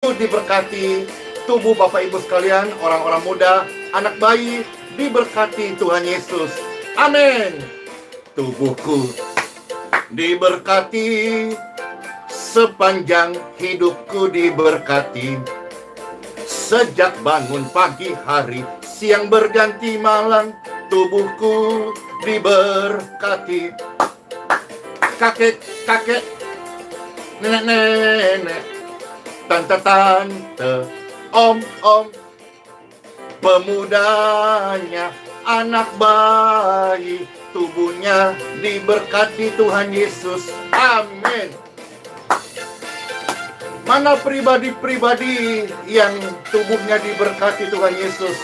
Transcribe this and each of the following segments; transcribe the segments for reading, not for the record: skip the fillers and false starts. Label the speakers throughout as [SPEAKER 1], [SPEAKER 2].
[SPEAKER 1] diberkati, tubuh Bapak Ibu sekalian, orang-orang muda, anak bayi, diberkati Tuhan Yesus. Amin. Tubuhku diberkati, sepanjang hidupku diberkati. Sejak bangun pagi hari, siang berganti malam, tubuhku diberkati. Kakek-kakek, nenek-nenek, tante-tante, om-om, pemudanya, anak bayi, tubuhnya diberkati Tuhan Yesus. Amin. Mana pribadi-pribadi yang tubuhnya diberkati Tuhan Yesus?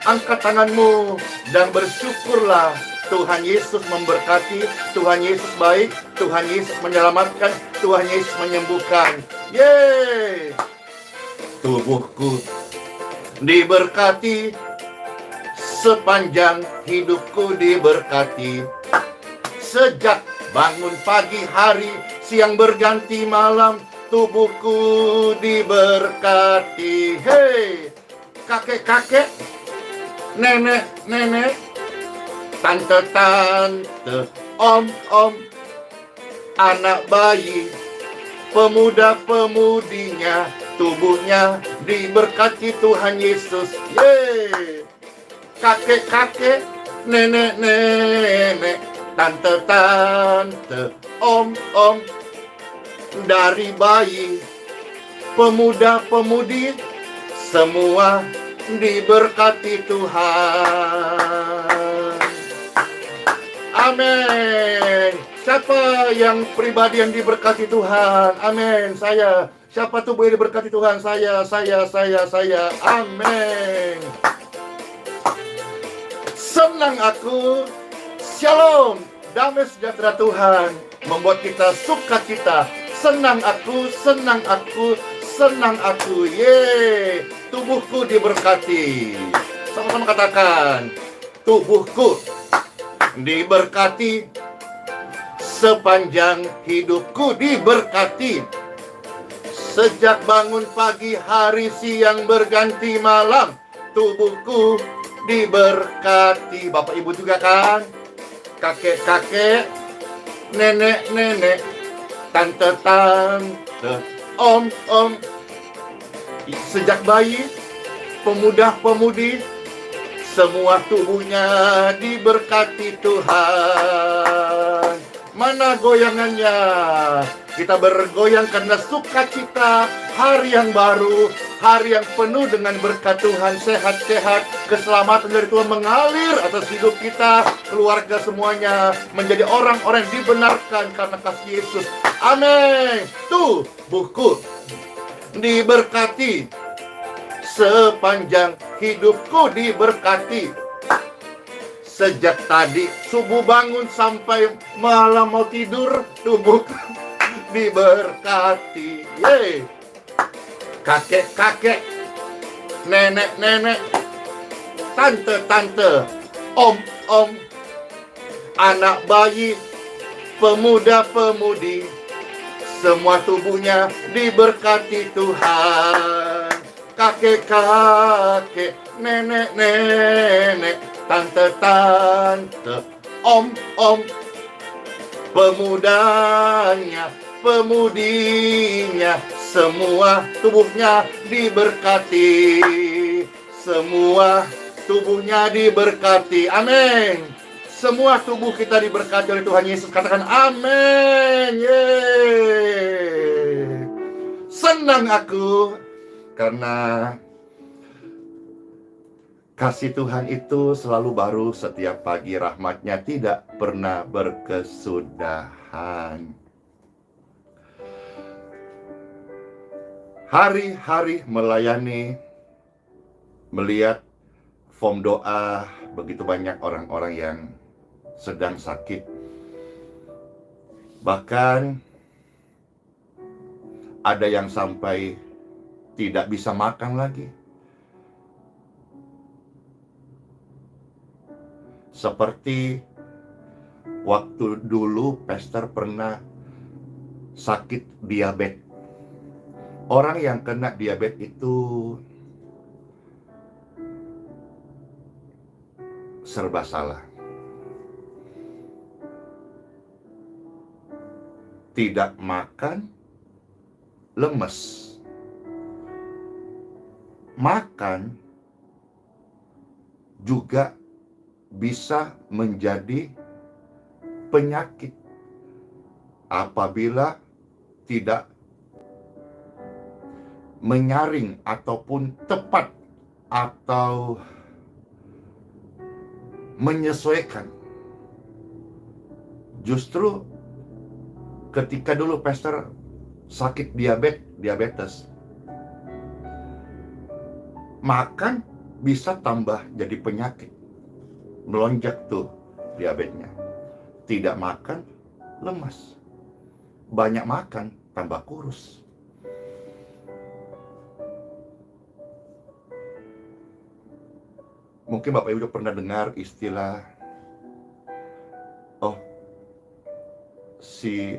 [SPEAKER 1] Angkat tanganmu dan bersyukurlah. Tuhan Yesus memberkati, Tuhan Yesus baik, Tuhan Yesus menyelamatkan, Tuhan Yesus menyembuhkan. Yeay! Tubuhku diberkati, sepanjang hidupku diberkati. Sejak bangun pagi hari, siang berganti malam, tubuhku diberkati. Hei, kakek-kakek, nenek-nenek, tante-tante, om-om, anak bayi, pemuda-pemudinya, tubuhnya diberkati Tuhan Yesus. Yeay! Kakek-kakek, nenek-nenek, tante-tante, om-om, dari bayi, pemuda-pemudi, semua diberkati Tuhan. Amin. Siapa yang pribadi yang diberkati Tuhan? Amin. Saya. Siapa tubuh yang diberkati Tuhan? Saya. Amin. Senang aku. Shalom. Damai sejahtera Tuhan membuat kita sukacita. Senang aku. Yeay. Tubuhku diberkati. Sama-sama katakan. Tubuhku diberkati, sepanjang hidupku diberkati. Sejak bangun pagi hari, siang berganti malam, tubuhku diberkati. Bapak Ibu juga kan? Kakek-kakek, nenek-nenek, tante-tante, om-om, sejak bayi, pemuda-pemudi, semua tubuhnya diberkati Tuhan. Mana goyangannya? Kita bergoyang karena sukacita, hari yang baru, hari yang penuh dengan berkat Tuhan, sehat-sehat, keselamatan dari Tuhan mengalir atas hidup kita, keluarga semuanya menjadi orang-orang yang dibenarkan karena kasih Yesus. Amin. Tubuhku diberkati, sepanjang hidupku diberkati. Sejak tadi subuh bangun sampai malam mau tidur, tubuhku diberkati. Yeay. Kakek-kakek, nenek-nenek, tante-tante, om-om, anak bayi, pemuda-pemudi, semua tubuhnya diberkati Tuhan. Kakek-kakek, nenek-nenek, tante-tante, om-om, pemudanya, pemudinya, semua tubuhnya diberkati. Semua tubuhnya diberkati. Amin. Semua tubuh kita diberkati oleh Tuhan Yesus. Katakan amin. Yeay. Senang aku karena kasih Tuhan itu selalu baru setiap pagi, rahmat-Nya tidak pernah berkesudahan. Hari-hari melayani, melihat form doa begitu banyak orang-orang yang sedang sakit. Bahkan ada yang sampai tidak bisa makan lagi. Seperti waktu dulu Pastor pernah sakit diabetes. Orang yang kena diabetes itu serba salah. Tidak makan, lemes. Makan juga bisa menjadi penyakit apabila tidak menyaring ataupun tepat atau menyesuaikan. Justru ketika dulu pastor sakit diabetes, makan bisa tambah jadi penyakit, melonjak tuh diabetesnya. Tidak makan, lemas. Banyak makan, tambah kurus. Mungkin Bapak Ibu pernah dengar istilah, oh, si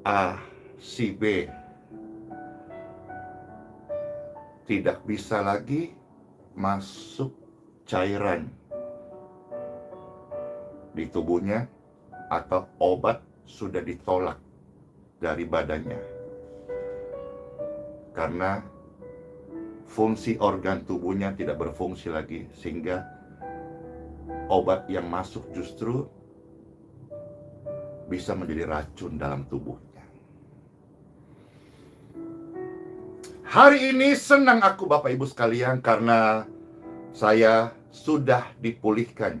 [SPEAKER 1] A, si B tidak bisa lagi masuk cairan di tubuhnya, atau obat sudah ditolak dari badannya karena fungsi organ tubuhnya tidak berfungsi lagi, sehingga obat yang masuk justru bisa menjadi racun dalam tubuhnya. Hari ini senang aku Bapak Ibu sekalian karena saya sudah dipulihkan.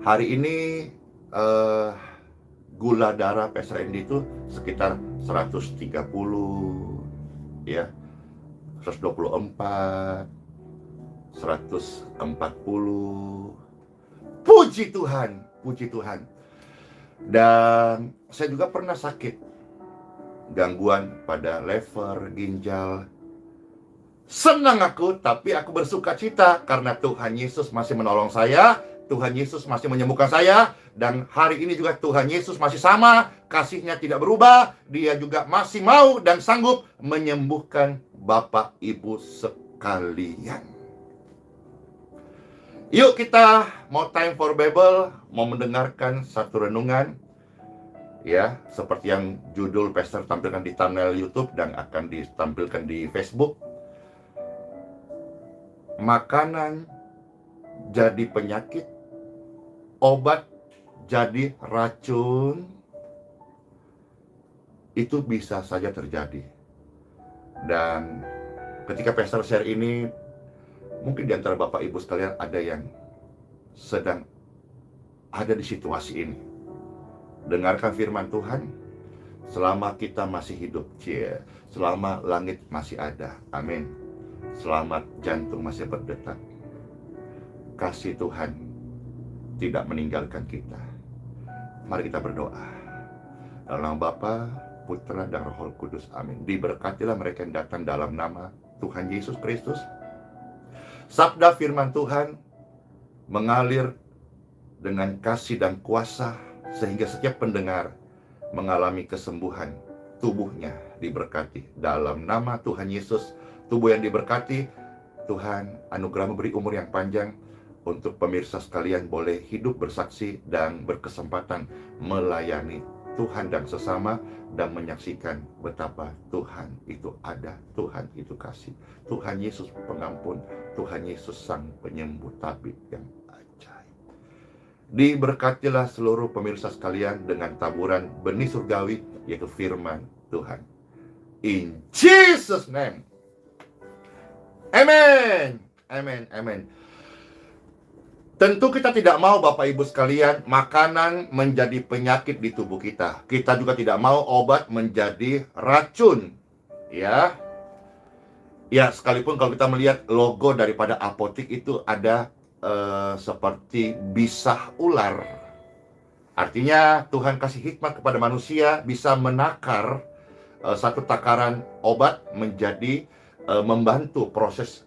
[SPEAKER 1] Hari ini gula darah Pastor Andy itu sekitar 130 ya, 124, 140. Puji Tuhan, puji Tuhan. Dan saya juga pernah sakit, gangguan pada lever, ginjal. Senang aku, tapi aku bersuka cita karena Tuhan Yesus masih menolong saya, Tuhan Yesus masih menyembuhkan saya, dan hari ini juga Tuhan Yesus masih sama, kasih-Nya tidak berubah, Dia juga masih mau dan sanggup menyembuhkan Bapak Ibu sekalian. Yuk kita mau time for Bible, mau mendengarkan satu renungan, ya, seperti yang judul Pastor tampilkan di thumbnail YouTube dan akan ditampilkan di Facebook. Makanan jadi penyakit, obat jadi racun, itu bisa saja terjadi. Dan ketika Pastor share ini, mungkin di antara Bapak Ibu sekalian ada yang sedang ada di situasi ini. Dengarkan firman Tuhan, selama kita masih hidup, selama langit masih ada, amin. Selamat jantung masih berdetak, kasih Tuhan tidak meninggalkan kita. Mari kita berdoa. Dalam nama Bapa, Putra, dan Roh Kudus, amin. Diberkatilah mereka yang datang dalam nama Tuhan Yesus Kristus. Sabda firman Tuhan mengalir dengan kasih dan kuasa, sehingga setiap pendengar mengalami kesembuhan, tubuhnya diberkati. Dalam nama Tuhan Yesus, tubuh yang diberkati, Tuhan anugerah memberi umur yang panjang untuk pemirsa sekalian boleh hidup bersaksi dan berkesempatan melayani Tuhan dan sesama, dan menyaksikan betapa Tuhan itu ada, Tuhan itu kasih, Tuhan Yesus pengampun, Tuhan Yesus sang penyembuh tabib yang ajaib. Diberkatilah seluruh pemirsa sekalian dengan taburan benih surgawi, yaitu firman Tuhan. In Jesus' name. Amen. Amen. Amen. Tentu kita tidak mau Bapak Ibu sekalian makanan menjadi penyakit di tubuh kita. Kita juga tidak mau obat menjadi racun. Ya. Ya, sekalipun kalau kita melihat logo daripada apotek itu ada seperti bisah ular. Artinya Tuhan kasih hikmat kepada manusia bisa menakar satu takaran obat menjadi membantu proses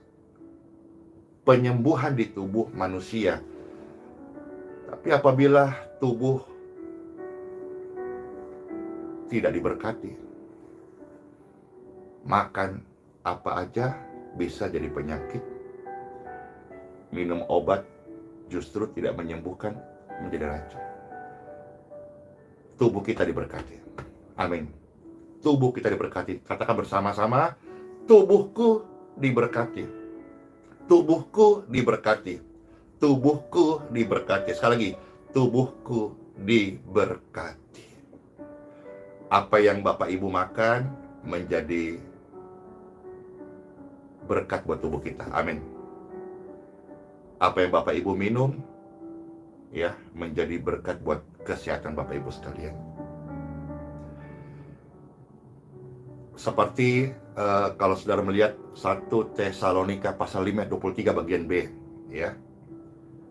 [SPEAKER 1] penyembuhan di tubuh manusia. Tapi apabila tubuh tidak diberkati, makan apa aja bisa jadi penyakit, minum obat justru tidak menyembuhkan, menjadi racun. Tubuh kita diberkati. Amin. Tubuh kita diberkati. Katakan bersama-sama, tubuhku diberkati. Tubuhku diberkati. Tubuhku diberkati. Sekali lagi, tubuhku diberkati. Apa yang Bapak Ibu makan menjadi berkat buat tubuh kita. Amin. Apa yang Bapak Ibu minum ya menjadi berkat buat kesehatan Bapak Ibu sekalian. Seperti kalau saudara melihat 1 Tesalonika pasal 5 ayat 23 bagian B ya.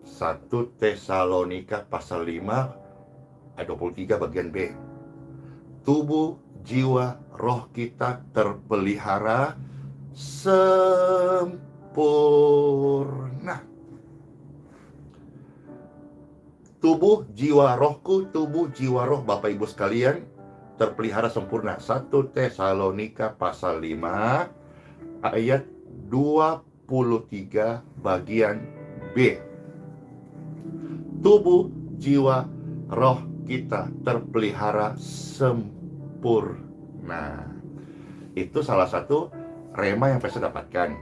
[SPEAKER 1] 1 Tesalonika pasal 5 ayat 23 bagian B. Tubuh, jiwa, roh kita terpelihara sempurna. Tubuh, jiwa, rohku, tubuh, jiwa, roh Bapak Ibu sekalian terpelihara sempurna. 1 Tesalonika pasal 5 ayat 23 bagian B. Tubuh, jiwa, roh kita terpelihara sempurna. Itu salah satu rema yang saya dapatkan.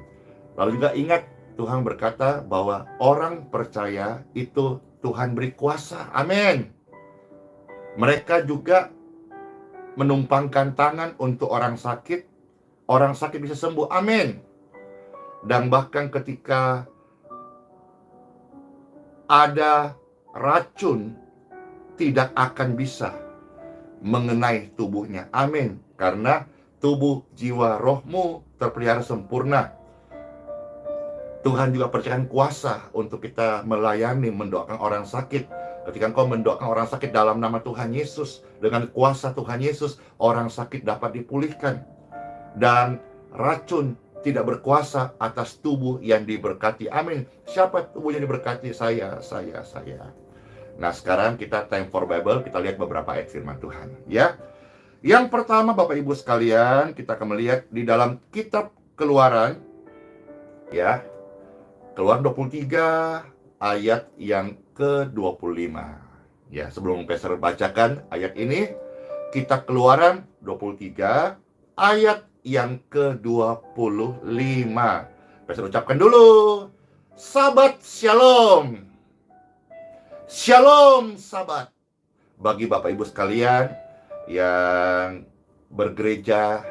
[SPEAKER 1] Lalu juga ingat Tuhan berkata bahwa orang percaya itu Tuhan beri kuasa. Amin. Mereka juga menumpangkan tangan untuk orang sakit bisa sembuh. Amin. Dan bahkan ketika ada racun, tidak akan bisa mengenai tubuhnya. Amin. Karena tubuh, jiwa, rohmu terpelihara sempurna. Tuhan juga percayakan kuasa untuk kita melayani, mendoakan orang sakit. Ketika engkau mendoakan orang sakit dalam nama Tuhan Yesus, dengan kuasa Tuhan Yesus, orang sakit dapat dipulihkan. Dan racun tidak berkuasa atas tubuh yang diberkati. Amin. Siapa tubuh yang diberkati? Saya. Nah, sekarang kita time for Bible, kita lihat beberapa ayat firman Tuhan, ya. Yang pertama, Bapak Ibu sekalian, kita akan melihat di dalam kitab Keluaran, ya. Keluaran 23 ayat yang ke-25. Ya, sebelum Pastor bacakan ayat ini, kita Keluaran 23 ayat yang ke-25. Pastor ucapkan dulu, Sabat Shalom. Shalom Sabat. Bagi Bapak Ibu sekalian yang bergereja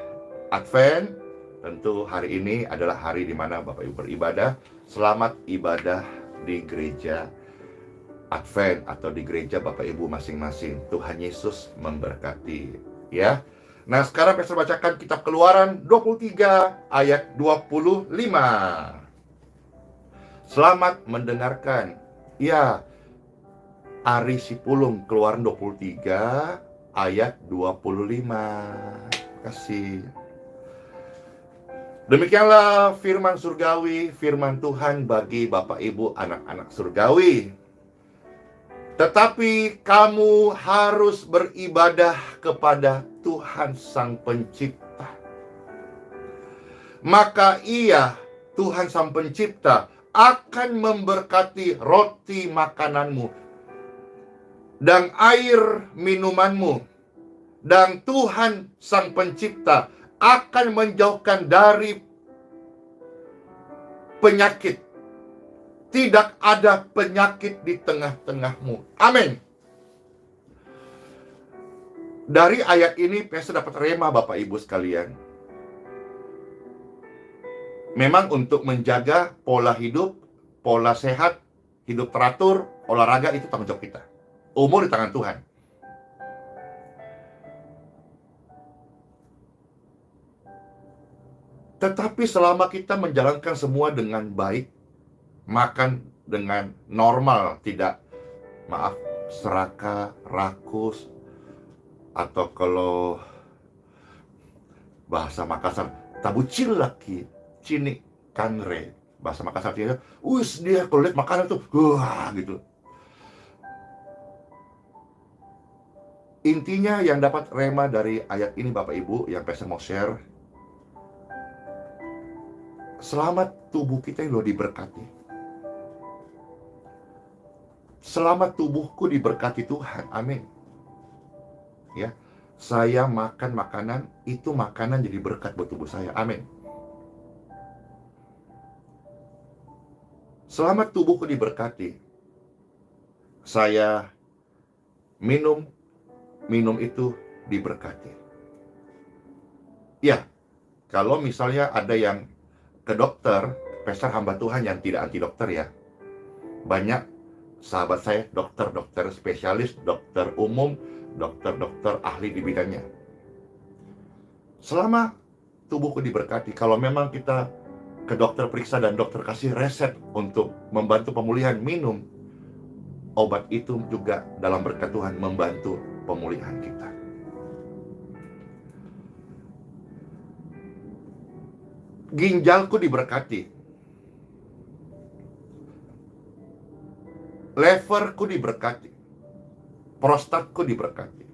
[SPEAKER 1] Advent, tentu hari ini adalah hari di mana Bapak Ibu beribadah. Selamat ibadah di gereja Advent atau di gereja Bapak Ibu masing-masing. Tuhan Yesus memberkati, ya. Nah, sekarang saya bacakan kitab Keluaran 23 ayat 25. Selamat mendengarkan. Ya, Ari Sipulung, Keluaran 23 ayat 25. Terima kasih. Demikianlah firman surgawi, firman Tuhan bagi Bapak Ibu anak-anak surgawi. Tetapi kamu harus beribadah kepada Tuhan Sang Pencipta. Maka Ia, Tuhan Sang Pencipta, akan memberkati roti makananmu dan air minumanmu. Dan Tuhan Sang Pencipta akan menjauhkan dari penyakit. Tidak ada penyakit di tengah-tengahmu. Amin. Dari ayat ini saya dapat rema Bapak Ibu sekalian. Memang untuk menjaga pola hidup, pola sehat, hidup teratur, olahraga itu tanggung jawab kita. Umur di tangan Tuhan. Tetapi selama kita menjalankan semua dengan baik, makan dengan normal, tidak, serakah, rakus, atau kalau bahasa Makassar, tabucil lagi, cini kanre. Bahasa Makassar dia, dia kalau lihat makanan tuh, gitu. Intinya yang dapat rema dari ayat ini Bapak Ibu, yang saya mau share, Selamat tubuh kita yang loh diberkati. Selamat tubuhku diberkati Tuhan. Amin. Ya, saya makan makanan, itu makanan jadi berkat buat tubuh saya. Amin. Selamat tubuhku diberkati. Saya minum itu diberkati. Ya, kalau misalnya ada yang ke dokter, pastor hamba Tuhan yang tidak anti dokter ya. Banyak sahabat saya, dokter spesialis, dokter umum, dokter ahli di bidangnya. Selama tubuhku diberkati, kalau memang kita ke dokter periksa dan dokter kasih resep untuk membantu pemulihan, minum obat itu juga dalam berkat Tuhan membantu pemulihan kita. Ginjalku diberkati, leverku diberkati, prostatku diberkati,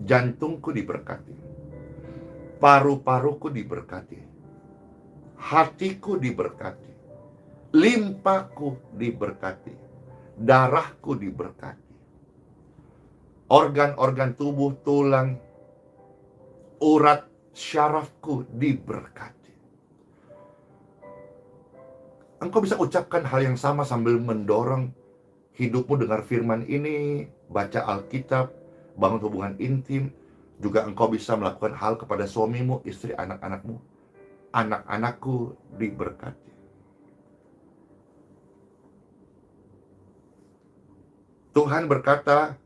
[SPEAKER 1] jantungku diberkati, paru-paruku diberkati, hatiku diberkati, limpaku diberkati, darahku diberkati, organ-organ tubuh, tulang, urat, syarafku diberkati. Engkau bisa ucapkan hal yang sama sambil mendorong hidupmu dengar firman ini, baca Alkitab, bangun hubungan intim. Juga engkau bisa melakukan hal kepada suamimu, istri, anak-anakmu. Anak-anakku diberkati. Tuhan berkata,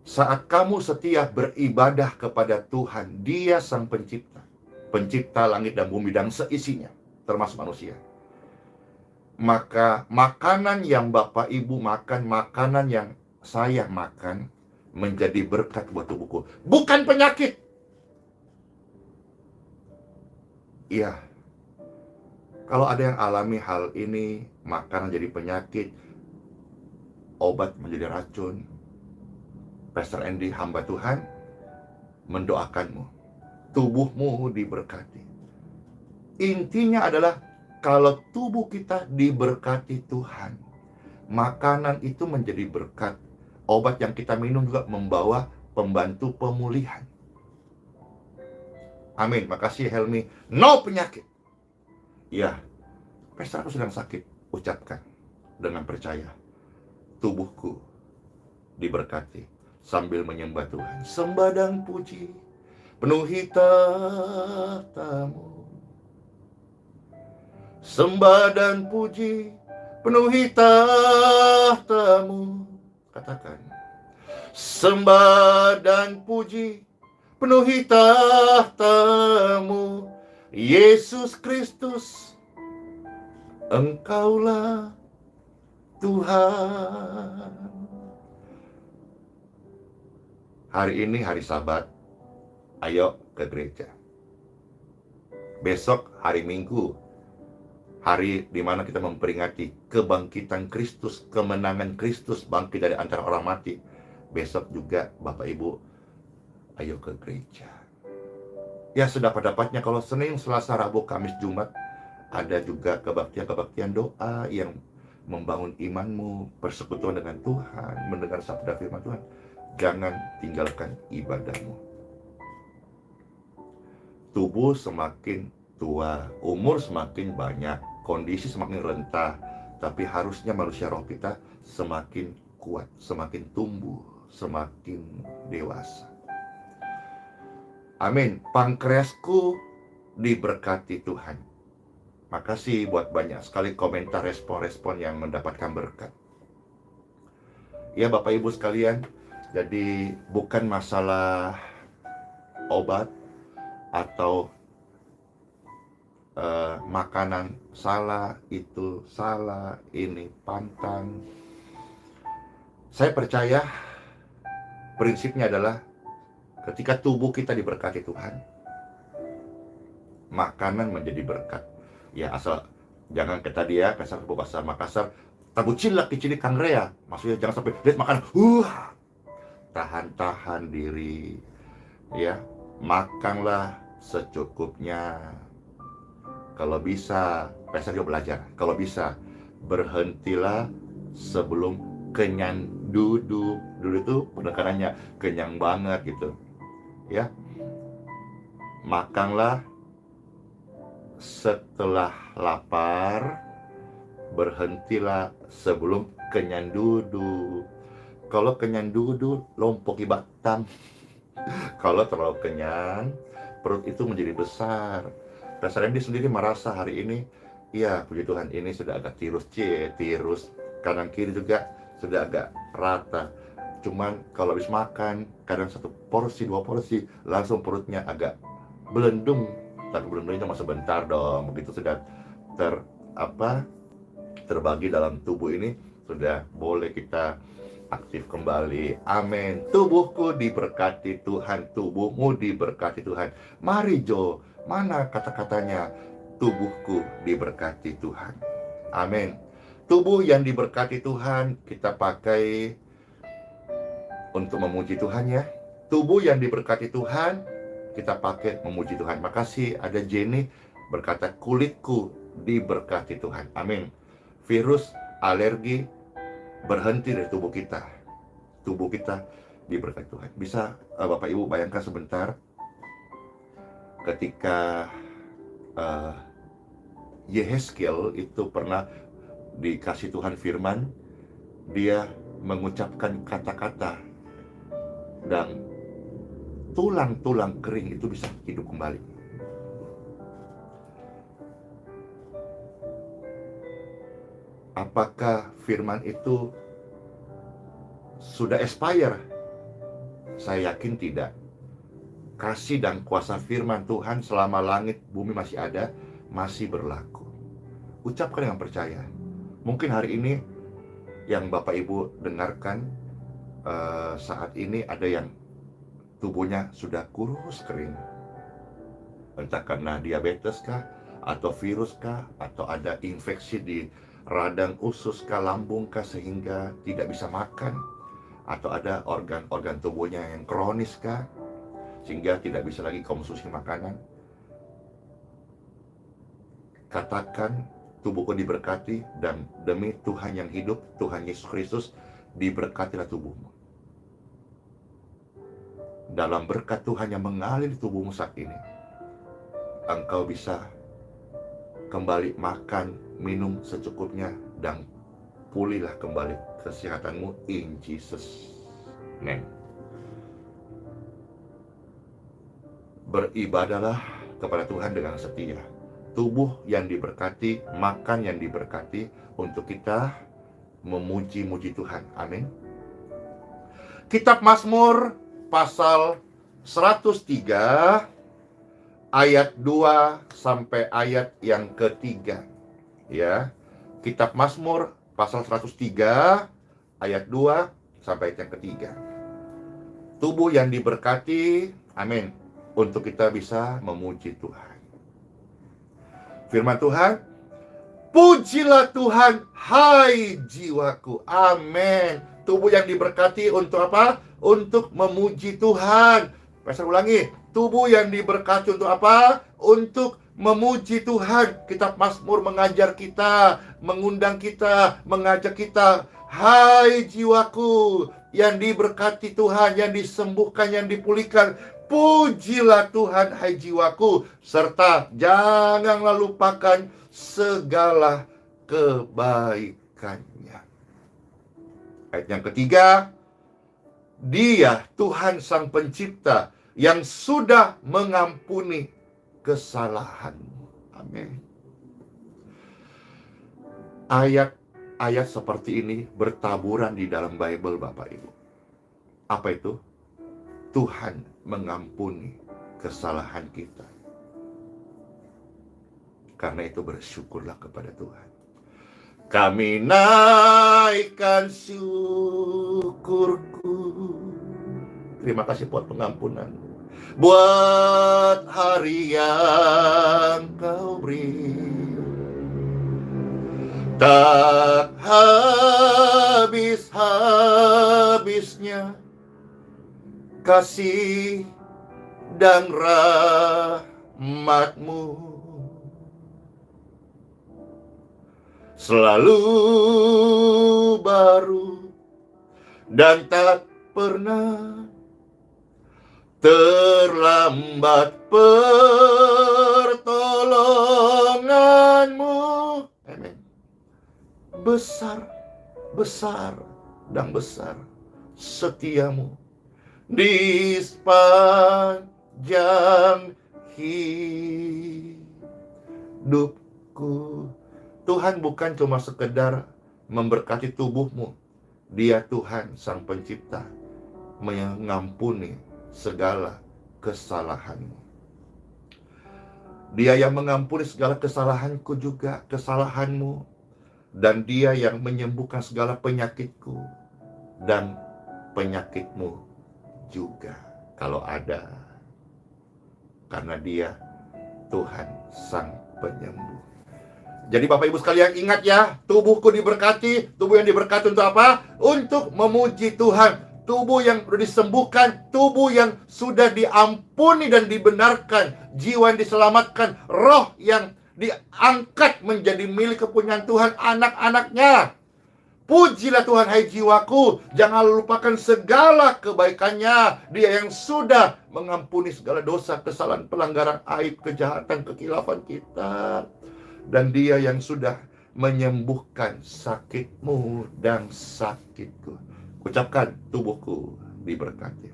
[SPEAKER 1] saat kamu setia beribadah kepada Tuhan, Dia Sang Pencipta, pencipta langit dan bumi dan seisinya, termasuk manusia, maka makanan yang Bapak Ibu makan, makanan yang saya makan, menjadi berkat buat tubuhku, bukan penyakit. Iya, kalau ada yang alami hal ini, makanan jadi penyakit, obat menjadi racun, Pastor Andy, hamba Tuhan, mendoakanmu, tubuhmu diberkati. Intinya adalah, kalau tubuh kita diberkati Tuhan, makanan itu menjadi berkat. Obat yang kita minum juga membawa pembantu pemulihan. Amin. Makasih Helmi. No penyakit. Ya, pastor, aku sedang sakit. Ucapkan dengan percaya, tubuhku diberkati, sambil menyembah Tuhan. Sembah dan puji penuhi tahta-Mu. Sembah dan puji penuhi tahta-Mu. Katakan, sembah dan puji penuhi tahta-Mu, Yesus Kristus, Engkaulah Tuhan. Hari ini hari Sabat, ayo ke gereja. Besok hari Minggu, hari di mana kita memperingati kebangkitan Kristus, kemenangan Kristus bangkit dari antara orang mati. Besok juga Bapak Ibu, ayo ke gereja. Ya, sedapat-dapatnya. Kalau Senin, Selasa, Rabu, Kamis, Jumat, ada juga kebaktian doa yang membangun imanmu, persekutuan dengan Tuhan, mendengar sabda firman Tuhan. Jangan tinggalkan ibadahmu. Tubuh semakin tua, umur semakin banyak, kondisi semakin rentah, tapi harusnya manusia roh kita semakin kuat, semakin tumbuh, semakin dewasa. Amin. Pankreasku diberkati Tuhan. Makasih buat banyak sekali komentar, respon-respon yang mendapatkan berkat. Ya Bapak Ibu sekalian, jadi bukan masalah obat atau makanan salah, itu salah, ini pantang. Saya percaya prinsipnya adalah ketika tubuh kita diberkati Tuhan, makanan menjadi berkat. Ya, asal jangan kata dia, Pastor bahasa Makassar, tabucilak kicili kangrea. Maksudnya jangan sampai lihat makan, tahan-tahan diri. Ya, makanlah secukupnya. Kalau bisa, Pastor juga belajar. Kalau bisa, berhentilah sebelum kenyang duduk. Duduk itu penekanannya kenyang banget gitu. Ya, makanlah setelah lapar, berhentilah sebelum kenyang duduk. Kalau kenyang duduk, lompoki batang. Kalau terlalu kenyang, perut itu menjadi besar. Pastor Randy sendiri merasa hari ini, ya puji Tuhan, ini sudah agak tirus, kanan kiri juga sudah agak rata. Cuman kalau habis makan, kadang 1 porsi, 2 porsi, langsung perutnya agak belendung. Tapi belendungnya cuma sebentar dong. Begitu sudah terbagi dalam tubuh ini, sudah boleh kita aktif kembali. Amin. Tubuhku diberkati Tuhan, tubuhmu diberkati Tuhan. Mari Jo, mana kata-katanya? Tubuhku diberkati Tuhan. Amin. Tubuh yang diberkati Tuhan kita pakai untuk memuji Tuhan ya. Tubuh yang diberkati Tuhan kita pakai memuji Tuhan. Makasih ada Jenny berkata kulitku diberkati Tuhan. Amin. Virus, alergi berhenti dari tubuh kita. Tubuh kita diberkati Tuhan. Bisa Bapak Ibu bayangkan sebentar ketika Yehezkiel itu pernah dikasih Tuhan firman, dia mengucapkan kata-kata dan tulang-tulang kering itu bisa hidup kembali. Apakah firman itu sudah expire? Saya yakin tidak. Kasih dan kuasa firman Tuhan selama langit bumi masih ada, masih berlaku. Ucapkan dengan percaya. Mungkin hari ini yang Bapak Ibu dengarkan saat ini ada yang tubuhnya sudah kurus kering. Entah karena diabetes kah, atau virus kah, atau ada infeksi di radang usus kah, lambung kah, sehingga tidak bisa makan, atau ada organ-organ tubuhnya yang kronis kah, sehingga tidak bisa lagi konsumsi makanan. Katakan, tubuhku diberkati, dan demi Tuhan yang hidup, Tuhan Yesus Kristus, diberkatilah tubuhmu. Dalam berkat Tuhan yang mengalir di tubuhmu saat ini, engkau bisa kembali makan, minum secukupnya, dan pulihlah kembali kesehatanmu in Jesus name. Beribadahlah kepada Tuhan dengan setia. Tubuh yang diberkati, makan yang diberkati, untuk kita memuji-muji Tuhan. Amin. Kitab Mazmur pasal 103 ayat 2 sampai ayat yang ketiga. Ya. Kitab Mazmur pasal 103 ayat 2 sampai ayat yang ketiga. Tubuh yang diberkati, amin, untuk kita bisa memuji Tuhan. Firman Tuhan, pujilah Tuhan, hai jiwaku. Amin. Tubuh yang diberkati untuk apa? Untuk memuji Tuhan. Pastor ulangi, tubuh yang diberkati untuk apa? Untuk memuji Tuhan. Kitab Mazmur mengajar kita, mengundang kita, mengajak kita, hai jiwaku yang diberkati Tuhan, yang disembuhkan, yang dipulihkan, pujilah Tuhan, hai jiwaku, serta janganlah lupakan segala kebaikannya. Ayat yang ketiga, Dia Tuhan Sang Pencipta yang sudah mengampuni kesalahanmu. Amin. Ayat-ayat seperti ini bertaburan di dalam Bible, Bapak Ibu. Apa itu? Tuhan mengampuni kesalahan kita. Karena itu bersyukurlah kepada Tuhan. Kami naikkan syukurku. Terima kasih buat pengampunan, buat hari yang Kau beri. Tak habis-habisnya kasih dan rahmat-Mu. selalu baru dan tak pernah terlambat pertolonganmu. Amin. Besar, besar, dan besar setiamu di sepanjang hidupku. Tuhan bukan cuma sekedar memberkati tubuhmu. Dia Tuhan Sang Pencipta, mengampuni segala kesalahanmu. Dia yang mengampuni segala kesalahanku juga, kesalahanmu. Dan Dia yang menyembuhkan segala penyakitku dan penyakitmu juga, kalau ada. Karena Dia Tuhan Sang Penyembuh. Jadi Bapak Ibu sekalian ingat ya, tubuhku diberkati. Tubuh yang diberkati untuk apa? Untuk memuji Tuhan. Tubuh yang sudah disembuhkan, tubuh yang sudah diampuni dan dibenarkan, jiwa yang diselamatkan, roh yang diangkat menjadi milik kepunyaan Tuhan, anak-anaknya. Pujilah Tuhan hai jiwaku, jangan lupakan segala kebaikannya. Dia yang sudah mengampuni segala dosa, kesalahan, pelanggaran, aib, kejahatan, kekilafan kita. Dan Dia yang sudah menyembuhkan sakitmu dan sakitku. Ucapkan, tubuhku diberkati.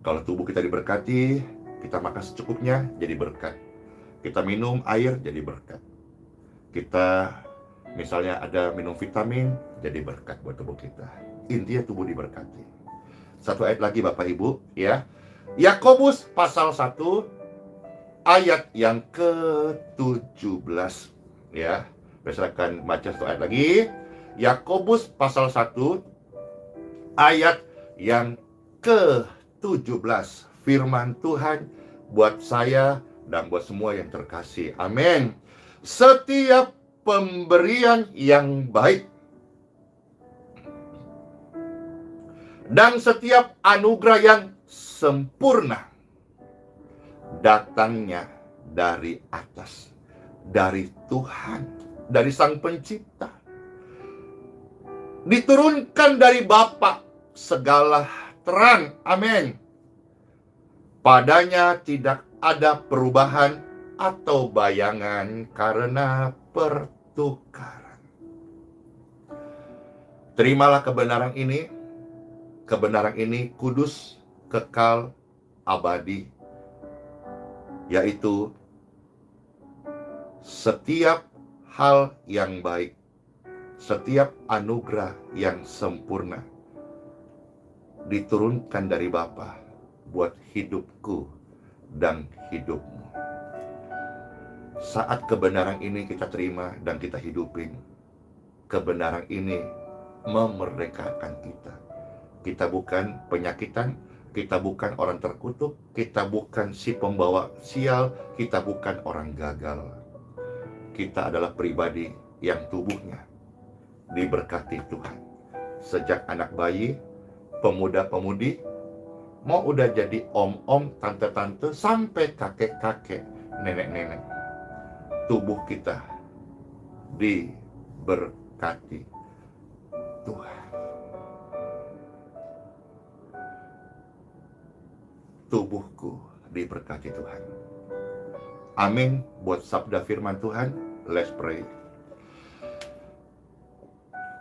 [SPEAKER 1] Kalau tubuh kita diberkati, kita makan secukupnya, jadi berkat. Kita minum air, jadi berkat. Kita misalnya ada minum vitamin, jadi berkat buat tubuh kita. Intinya tubuh diberkati. Satu ayat lagi Bapak Ibu, ya. Yakobus pasal 1 ayat yang ke-17, ya. Saya akan baca satu ayat lagi. Yakobus pasal 1 ayat yang ke-17. Firman Tuhan buat saya dan buat semua yang terkasih. Amin. Setiap pemberian yang baik dan setiap anugerah yang sempurna datangnya dari atas, dari Tuhan, dari Sang Pencipta. Diturunkan dari Bapa segala terang. Amin. Padanya tidak ada perubahan atau bayangan karena pertukaran. Terimalah kebenaran ini. Kebenaran ini kudus, kekal, abadi, yaitu setiap hal yang baik, setiap anugerah yang sempurna diturunkan dari Bapa buat hidupku dan hidupmu. Saat kebenaran ini kita terima dan kita hidupin, kebenaran ini memerdekakan kita. Kita bukan penyakitan, kita bukan orang terkutuk, kita bukan si pembawa sial, kita bukan orang gagal. Kita adalah pribadi yang tubuhnya diberkati Tuhan. Sejak anak bayi, pemuda-pemudi, mau udah jadi om-om, tante-tante, sampai kakek-kakek, nenek-nenek. Tubuh kita diberkati Tuhan. Tubuhku diberkati Tuhan. Amin buat sabda firman Tuhan. Let's pray.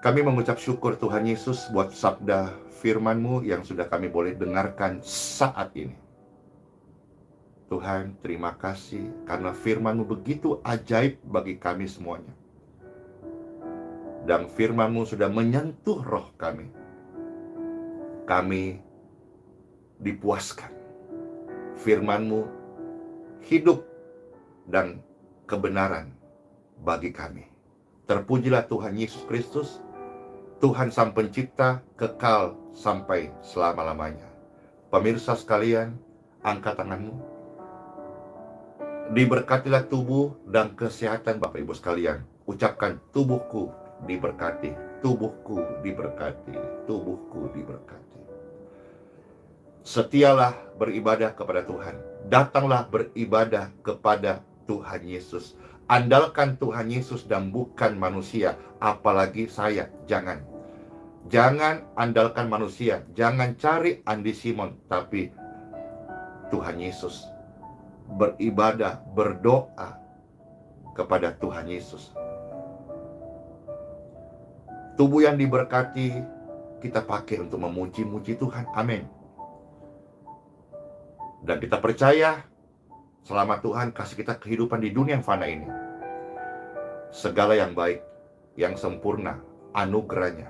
[SPEAKER 1] Kami mengucap syukur Tuhan Yesus buat sabda firman-Mu yang sudah kami boleh dengarkan saat ini. Tuhan, terima kasih karena firman-Mu begitu ajaib bagi kami semuanya. Dan firman-Mu sudah menyentuh roh kami. Kami dipuaskan. Firman-Mu hidup dan kebenaran bagi kami. Terpujilah Tuhan Yesus Kristus, Tuhan Sang Pencipta, kekal sampai selama-lamanya. Pemirsa sekalian, angkat tanganmu. Diberkatilah tubuh dan kesehatan Bapak Ibu sekalian. Ucapkan, tubuhku diberkati, tubuhku diberkati, tubuhku diberkati. Setialah beribadah kepada Tuhan. Datanglah beribadah kepada Tuhan Yesus. Andalkan Tuhan Yesus dan bukan manusia, apalagi saya. Jangan andalkan manusia, jangan cari Andi Simon, tapi Tuhan Yesus. Beribadah, berdoa kepada Tuhan Yesus. Tubuh yang diberkati kita pakai untuk memuji-muji Tuhan. Amin. Dan kita percaya selama Tuhan kasih kita kehidupan di dunia yang fana ini, segala yang baik, yang sempurna, anugerahnya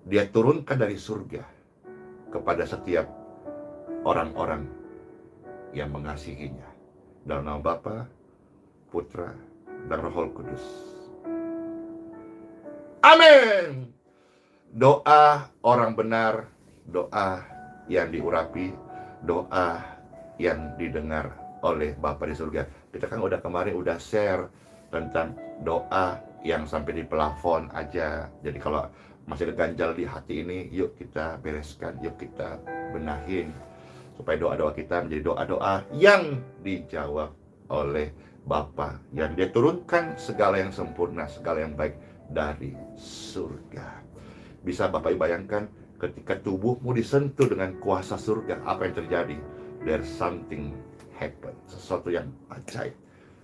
[SPEAKER 1] Dia turunkan dari surga kepada setiap orang-orang yang mengasihinya. Dalam nama Bapa, Putra, dan Roh Kudus. Amin. Doa orang benar, doa yang diurapi, doa yang didengar oleh Bapa di surga. Kita kan kemarin udah share tentang doa yang sampai di plafon aja. Jadi kalau masih ada ganjal di hati ini, yuk kita bereskan, yuk kita benahin, supaya doa-doa kita menjadi doa-doa yang dijawab oleh Bapa, yang Dia turunkan segala yang sempurna, segala yang baik dari surga. Bisa Bapak bayangkan ketika tubuhmu disentuh dengan kuasa surga, apa yang terjadi? There's something happen, sesuatu yang ajaib,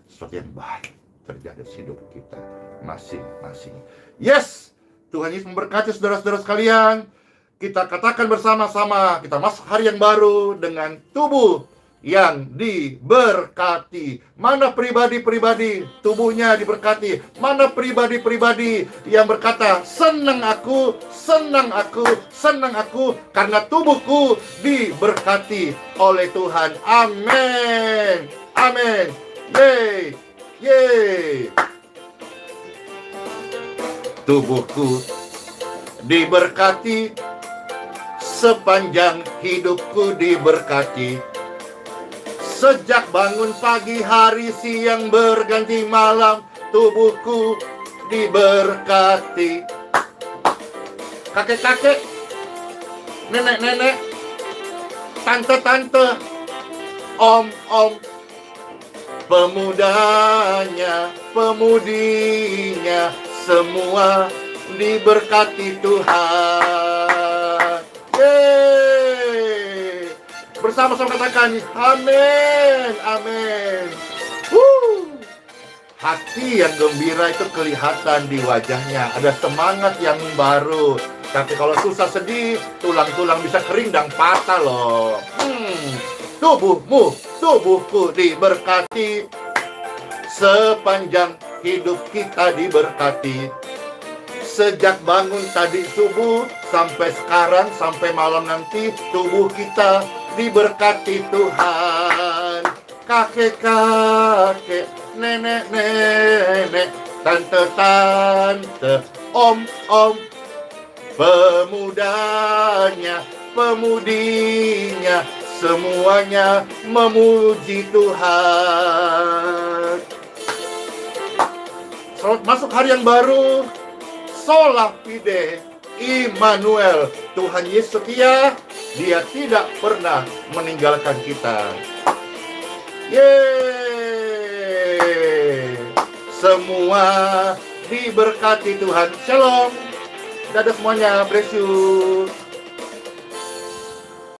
[SPEAKER 1] sesuatu yang baik terjadi di hidup kita masing-masing. Yes, Tuhan Yesus memberkati saudara-saudara sekalian. Kita katakan bersama-sama, kita masuk hari yang baru dengan tubuh yang diberkati. Mana pribadi-pribadi tubuhnya diberkati? Mana pribadi-pribadi yang berkata, senang aku, senang aku, senang aku, karena tubuhku diberkati oleh Tuhan. Amin. Amin. Yeay. Yeay. Tubuhku diberkati, sepanjang hidupku diberkati. Sejak bangun pagi, hari, siang, berganti malam, tubuhku diberkati. Kakek-kakek, nenek-nenek, tante-tante, om-om, pemudanya, pemudinya, semua diberkati Tuhan. Yeay. Bersama-sama katakan amin, amin. Hati yang gembira itu kelihatan di wajahnya. Ada semangat yang baru. Tapi kalau susah, sedih, tulang-tulang bisa kering dan patah loh. Tubuhku diberkati, sepanjang hidup kita diberkati. Sejak bangun tadi subuh sampai sekarang, sampai malam nanti, tubuh kita diberkati Tuhan. Kakek-kakek, nenek-nenek, tante-tante, om-om, pemudanya, pemudinya, semuanya memuji Tuhan. Selamat masuk hari yang baru. Sola fide, Immanuel, Tuhan Yesus setia, Dia tidak pernah meninggalkan kita. Yeay. Semua diberkati Tuhan. Shalom. Dadah semuanya, bless you.